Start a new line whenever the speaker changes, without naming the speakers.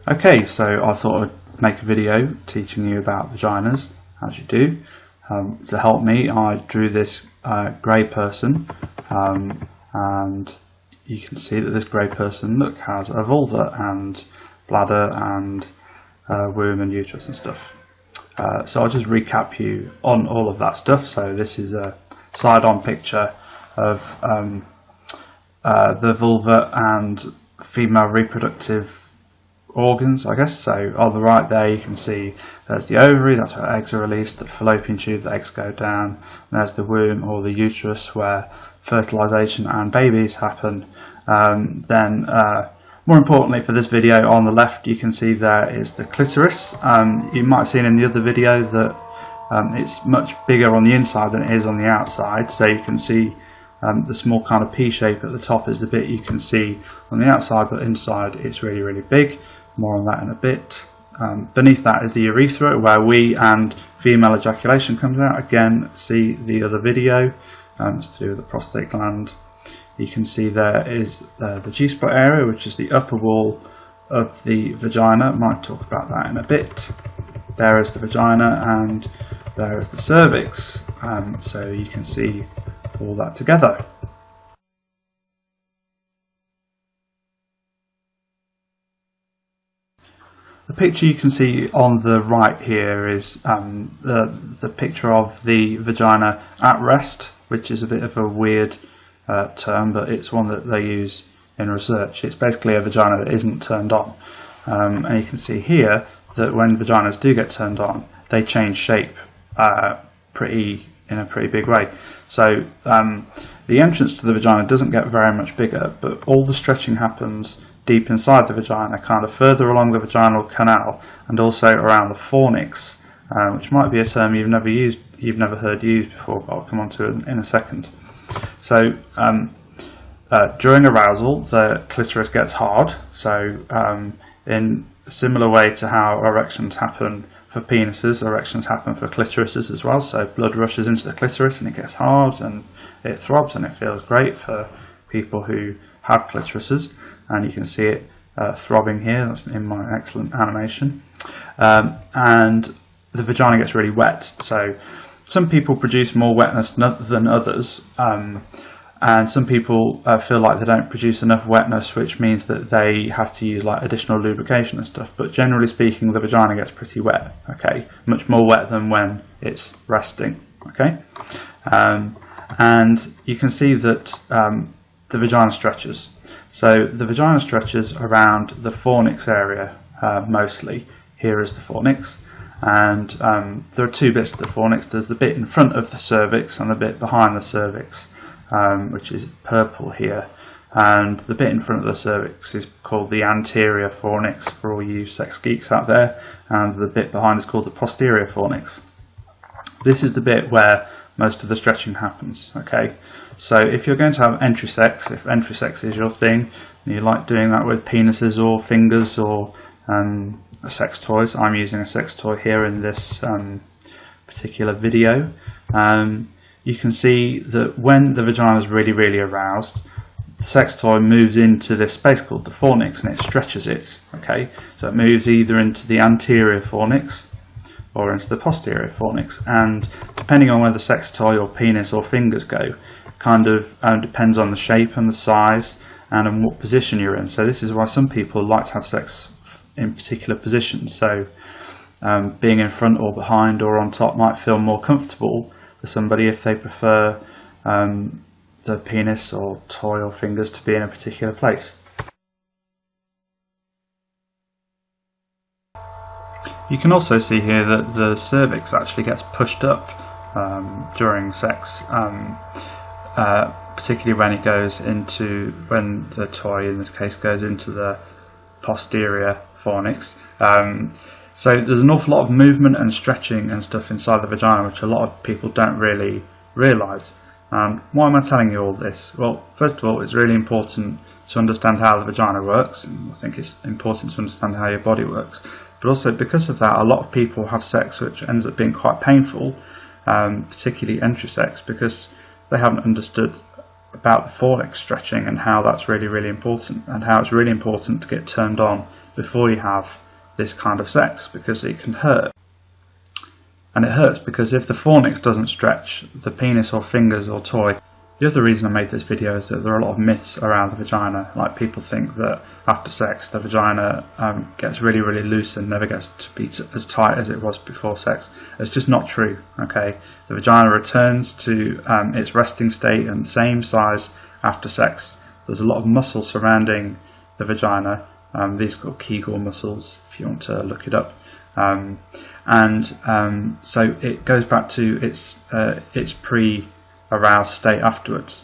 Okay, so I thought I'd make a video teaching you about vaginas, as you do. To help me, I drew this grey person, and you can see that this grey person, look, has a vulva and bladder and womb and uterus and stuff. So I'll just recap you on all of that stuff. So this is a side-on picture of the vulva and female reproductive organs, I guess. So on the right there you can see there's the ovary, that's where eggs are released, the fallopian tube, the eggs go down, and there's the womb or the uterus where fertilization and babies happen. Then more importantly for this video, on the left you can see there is the clitoris. You might have seen in the other video that it's much bigger on the inside than it is on the outside, so you can see the small kind of P shape at the top is the bit you can see on the outside, but inside it's really, really big. More on that in a bit. Beneath that is the urethra, where wee and female ejaculation comes out. Again, see the other video. It's to do with the prostate gland. You can see there is the G-spot area, which is the upper wall of the vagina. Might talk about that in a bit. There is the vagina and there is the cervix. So you can see all that together. The picture you can see on the right here is the picture of the vagina at rest, which is a bit of a weird term, but it's one that they use in research. It's basically a vagina that isn't turned on, and you can see here that when vaginas do get turned on, they change shape in a pretty big way. So the entrance to the vagina doesn't get very much bigger, but all the stretching happens deep inside the vagina, kind of further along the vaginal canal, and also around the fornix, which might be a term you've never heard used before, but I'll come on to it in a second. So during arousal, the clitoris gets hard. So in a similar way to how erections happen for penises, erections happen for clitorises as well. So blood rushes into the clitoris and it gets hard and it throbs and it feels great for people who have clitorises, and you can see it throbbing here. That's in my excellent animation. And the vagina gets really wet. So some people produce more wetness than others, and some people feel like they don't produce enough wetness, which means that they have to use like additional lubrication and stuff. But generally speaking, the vagina gets pretty wet. Okay, much more wet than when it's resting. Okay, and you can see that the vagina stretches. So the vagina stretches around the fornix area mostly. Here is the fornix, and there are two bits to the fornix. There's the bit in front of the cervix and the bit behind the cervix, which is purple here. And the bit in front of the cervix is called the anterior fornix for all you sex geeks out there, and the bit behind is called the posterior fornix. This is the bit where most of the stretching happens. Okay, so if you're going to have entry sex, if entry sex is your thing, and you like doing that with penises or fingers or sex toys, I'm using a sex toy here in this particular video, you can see that when the vagina is really, really aroused, the sex toy moves into this space called the fornix and it stretches it. Okay, so it moves either into the anterior fornix or into the posterior fornix, and depending on where the sex toy or penis or fingers go, kind of depends on the shape and the size and in what position you're in. So this is why some people like to have sex in particular positions. So being in front or behind or on top might feel more comfortable for somebody if they prefer the penis or toy or fingers to be in a particular place. You can also see here that the cervix actually gets pushed up during sex, particularly when when the toy in this case goes into the posterior fornix. So there's an awful lot of movement and stretching and stuff inside the vagina, which a lot of people don't really realise. Why am I telling you all this? Well, first of all, it's really important to understand how the vagina works, and I think it's important to understand how your body works. But also because of that, a lot of people have sex which ends up being quite painful, particularly entry sex, because they haven't understood about the fornix stretching and how that's really, really important, and how it's really important to get turned on before you have this kind of sex, because it can hurt. And it hurts because if the fornix doesn't stretch, the penis or fingers or toy. The other reason I made this video is that there are a lot of myths around the vagina. Like, people think that after sex the vagina gets really, really loose and never gets to be as tight as it was before sex. It's just not true. Okay, the vagina returns to its resting state and the same size after sex. There's a lot of muscle surrounding the vagina. These are called Kegel muscles, if you want to look it up. So it goes back to its pre-aroused state afterwards.